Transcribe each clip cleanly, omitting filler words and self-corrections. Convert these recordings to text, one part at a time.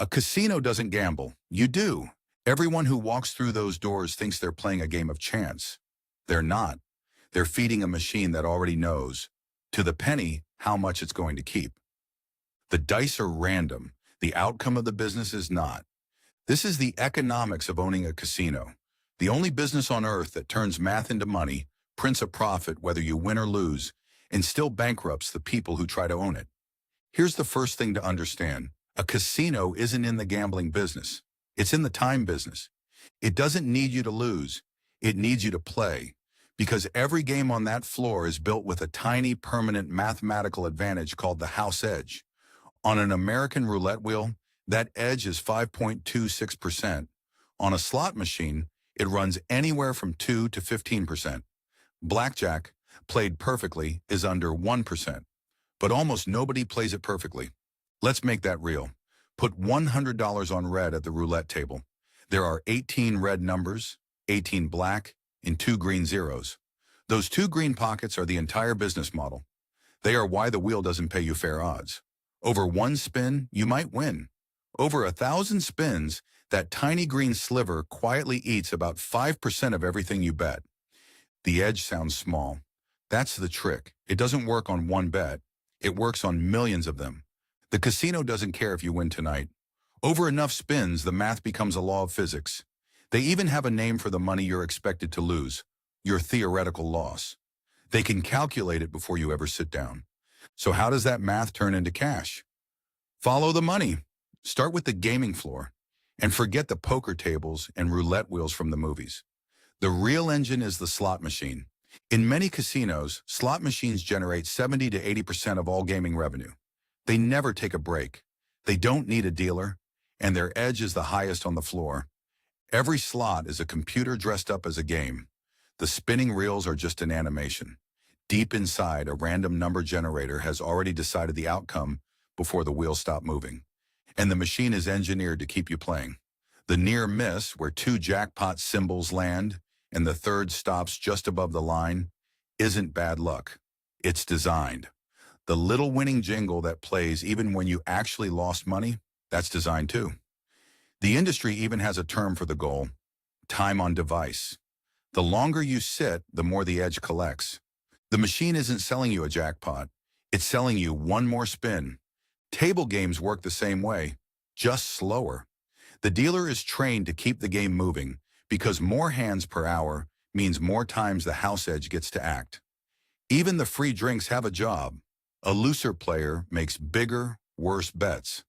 A casino doesn't gamble. You do. Everyone who walks through those doors thinks they're playing a game of chance. They're not. They're feeding a machine that already knows, to the penny, how much it's going to keep. The dice are random. The outcome of the business is not. This is the economics of owning a casino. The only business on earth that turns math into money, prints a profit whether you win or lose, and still bankrupts the people who try to own it. Here's the first thing to understand. A casino isn't in the gambling business. It's in the time business. It doesn't need you to lose. It needs you to play. Because every game on that floor is built with a tiny permanent mathematical advantage called the house edge. On an American roulette wheel, that edge is 5.26%. On a slot machine, it runs anywhere from 2 to 15%. Blackjack, played perfectly, is under 1%. But almost nobody plays it perfectly. Let's make that real. Put $100 on red at the roulette table. There are 18 red numbers, 18 black, and 2 green zeros. Those 2 green pockets are the entire business model. They are why the wheel doesn't pay you fair odds. Over 1 spin, you might win. Over 1,000 spins, that tiny green sliver quietly eats about 5% of everything you bet. The edge sounds small. That's the trick. It doesn't work on one bet. It works on millions of them. The casino doesn't care if you win tonight. Over enough spins, the math becomes a law of physics. They even have a name for the money you're expected to lose, your theoretical loss. They can calculate it before you ever sit down. So how does that math turn into cash? Follow the money. Start with the gaming floor. And forget the poker tables and roulette wheels from the movies. The real engine is the slot machine. In many casinos, slot machines generate 70 to 80% of all gaming revenue. They never take a break. They don't need a dealer, and their edge is the highest on the floor. Every slot is a computer dressed up as a game. The spinning reels are just an animation. Deep inside, a random number generator has already decided the outcome before the wheels stop moving. And the machine is engineered to keep you playing. The near miss, where 2 jackpot symbols land and the third stops just above the line, isn't bad luck. It's designed. The little winning jingle that plays even when you actually lost money, that's designed too. The industry even has a term for the goal: time on device. The longer you sit, the more the edge collects. The machine isn't selling you a jackpot. It's selling you one more spin. Table games work the same way, just slower. The dealer is trained to keep the game moving because more hands per hour means more times the house edge gets to act. Even the free drinks have a job. A looser player makes bigger, worse bets.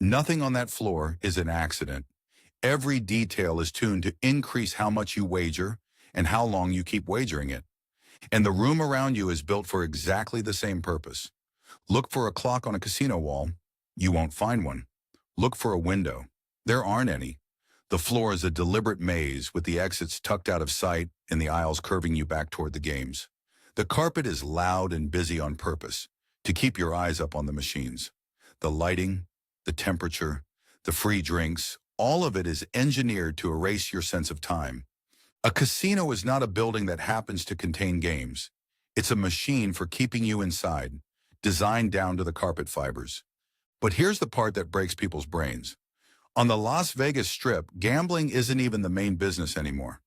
Nothing on that floor is an accident. Every detail is tuned to increase how much you wager and how long you keep wagering it. And the room around you is built for exactly the same purpose. Look for a clock on a casino wall. You won't find one. Look for a window. There aren't any. The floor is a deliberate maze with the exits tucked out of sight and the aisles curving you back toward the games. The carpet is loud and busy on purpose to keep your eyes up on the machines. The lighting, the temperature, the free drinks, all of it is engineered to erase your sense of time. A casino is not a building that happens to contain games. It's a machine for keeping you inside, designed down to the carpet fibers. But here's the part that breaks people's brains. On the Las Vegas Strip, gambling isn't even the main business anymore.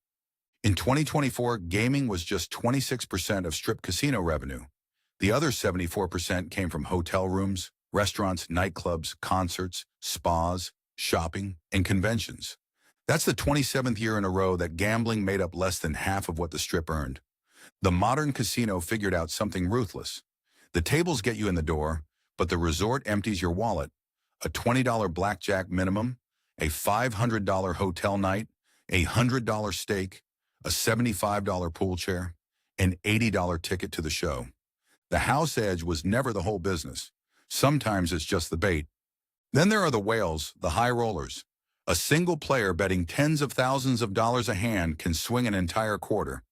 In 2024, gaming was just 26% of Strip casino revenue. The other 74% came from hotel rooms, restaurants, nightclubs, concerts, spas, shopping, and conventions. That's the 27th year in a row that gambling made up less than half of what the Strip earned. The modern casino figured out something ruthless. The tables get you in the door, but the resort empties your wallet. A $20 blackjack minimum, a $500 hotel night, a $100 steak, a $75 pool chair, an $80 ticket to the show. The house edge was never the whole business. Sometimes it's just the bait. Then there are the whales, the high rollers. A single player betting tens of thousands of dollars a hand can swing an entire quarter.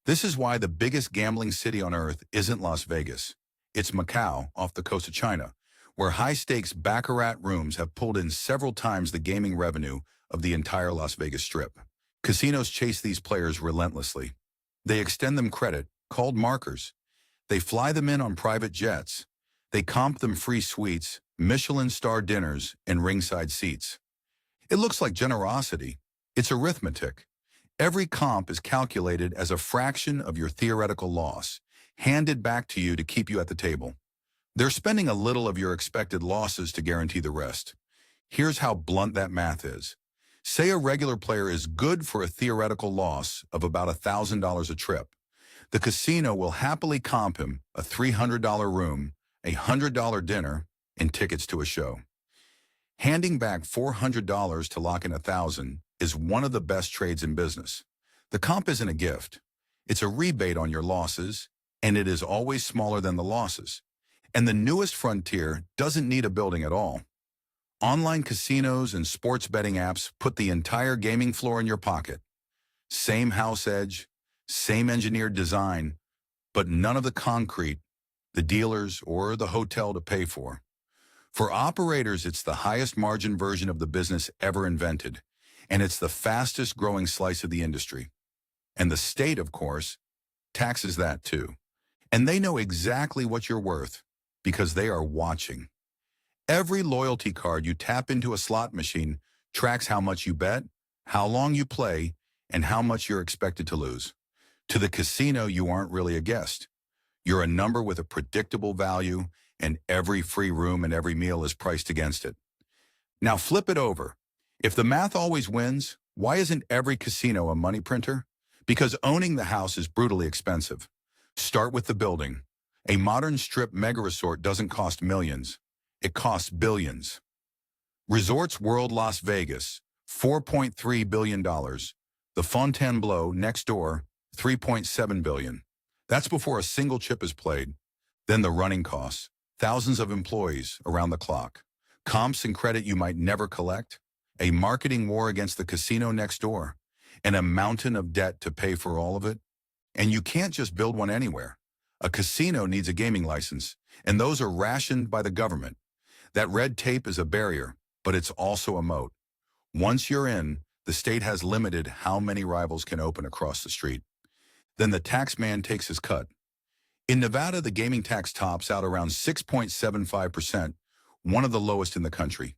This is why the biggest gambling city on earth isn't Las Vegas. It's Macau, off the coast of China, where high-stakes baccarat rooms have pulled in several times the gaming revenue of the entire Las Vegas Strip. Casinos chase these players relentlessly. They extend them credit, called markers. They fly them in on private jets. They comp them free suites, Michelin-star dinners, and ringside seats. It looks like generosity. It's arithmetic. Every comp is calculated as a fraction of your theoretical loss, handed back to you to keep you at the table. They're spending a little of your expected losses to guarantee the rest. Here's how blunt that math is. Say a regular player is good for a theoretical loss of about $1,000 a trip. The casino will happily comp him a $300 room, a $100 dinner, and tickets to a show. Handing back $400 to lock in $1,000 is one of the best trades in business. The comp isn't a gift. It's a rebate on your losses, and it is always smaller than the losses. And the newest frontier doesn't need a building at all. Online casinos and sports betting apps put the entire gaming floor in your pocket. Same house edge, same engineered design, but none of the concrete, the dealers, or the hotel to pay for. For operators, it's the highest margin version of the business ever invented, and it's the fastest growing slice of the industry. And the state, of course, taxes that too. And they know exactly what you're worth because they are watching. Every loyalty card you tap into a slot machine tracks how much you bet, how long you play, and how much you're expected to lose. To the casino, you aren't really a guest. You're a number with a predictable value, and every free room and every meal is priced against it. Now flip it over. If the math always wins, why isn't every casino a money printer? Because owning the house is brutally expensive. Start with the building. A modern strip mega resort doesn't cost millions. It costs billions. Resorts World Las Vegas, $4.3 billion. The Fontainebleau next door, $3.7 billion. That's before a single chip is played. Then the running costs, thousands of employees around the clock, comps and credit you might never collect, a marketing war against the casino next door, and a mountain of debt to pay for all of it. And you can't just build one anywhere. A casino needs a gaming license, and those are rationed by the government. That red tape is a barrier, but it's also a moat. Once you're in, the state has limited how many rivals can open across the street. Then the tax man takes his cut. In Nevada, the gaming tax tops out around 6.75%, one of the lowest in the country.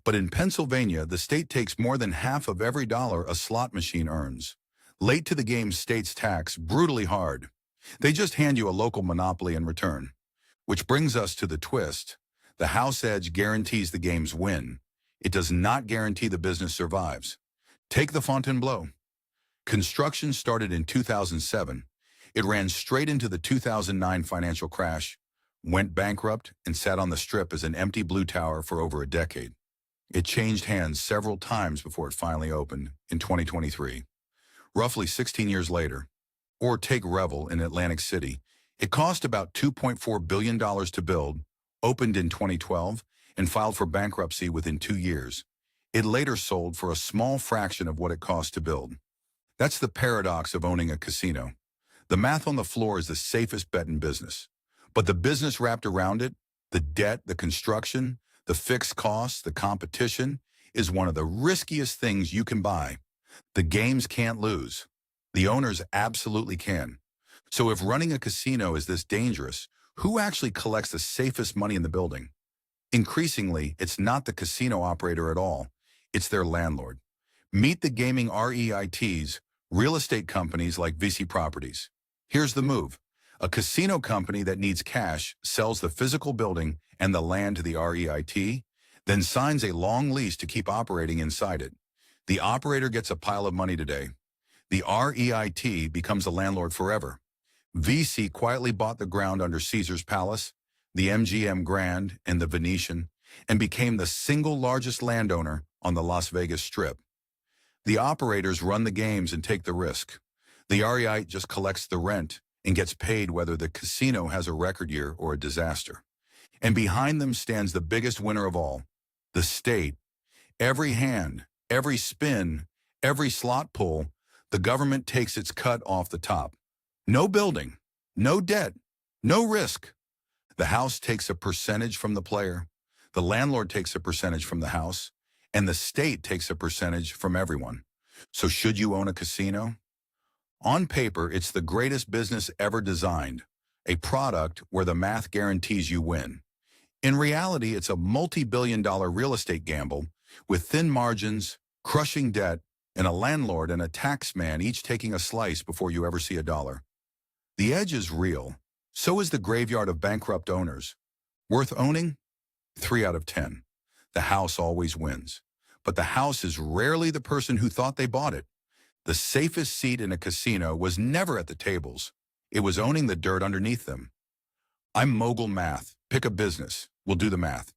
But in Pennsylvania, the state takes more than half of every dollar a slot machine earns. Late to the game state's tax brutally hard. They just hand you a local monopoly in return. Which brings us to the twist. The house edge guarantees the game's win. It does not guarantee the business survives. Take the Fontainebleau. Construction started in 2007. It ran straight into the 2009 financial crash, went bankrupt, and sat on the strip as an empty blue tower for over a decade. It changed hands several times before it finally opened in 2023. Roughly 16 years later. Or take Revel in Atlantic City. It cost about $2.4 billion to build, opened in 2012, and filed for bankruptcy within 2 years. It later sold for a small fraction of what it cost to build. That's the paradox of owning a casino. The math on the floor is the safest bet in business. But the business wrapped around it, the debt, the construction, the fixed costs, the competition, is one of the riskiest things you can buy. The games can't lose. The owners absolutely can. So if running a casino is this dangerous, who actually collects the safest money in the building? Increasingly, it's not the casino operator at all. It's their landlord. Meet the gaming REITs, real estate companies like VC Properties. Here's the move. A casino company that needs cash sells the physical building and the land to the REIT, then signs a long lease to keep operating inside it. The operator gets a pile of money today. The REIT becomes a landlord forever. VC quietly bought the ground under Caesar's Palace, the MGM Grand, and the Venetian, and became the single largest landowner on the Las Vegas Strip. The operators run the games and take the risk. The REIT just collects the rent and gets paid whether the casino has a record year or a disaster. And behind them stands the biggest winner of all, the state. Every hand, every spin, every slot pull, the government takes its cut off the top. No building, no debt, no risk. The house takes a percentage from the player, the landlord takes a percentage from the house, and the state takes a percentage from everyone. So should you own a casino? On paper, it's the greatest business ever designed, a product where the math guarantees you win. In reality, it's a multi-billion-dollar real estate gamble with thin margins, crushing debt, and a landlord and a tax man each taking a slice before you ever see a dollar. The edge is real. So is the graveyard of bankrupt owners. Worth owning? 3 out of 10. The house always wins. But the house is rarely the person who thought they bought it. The safest seat in a casino was never at the tables. It was owning the dirt underneath them. I'm Mogul Math. Pick a business. We'll do the math.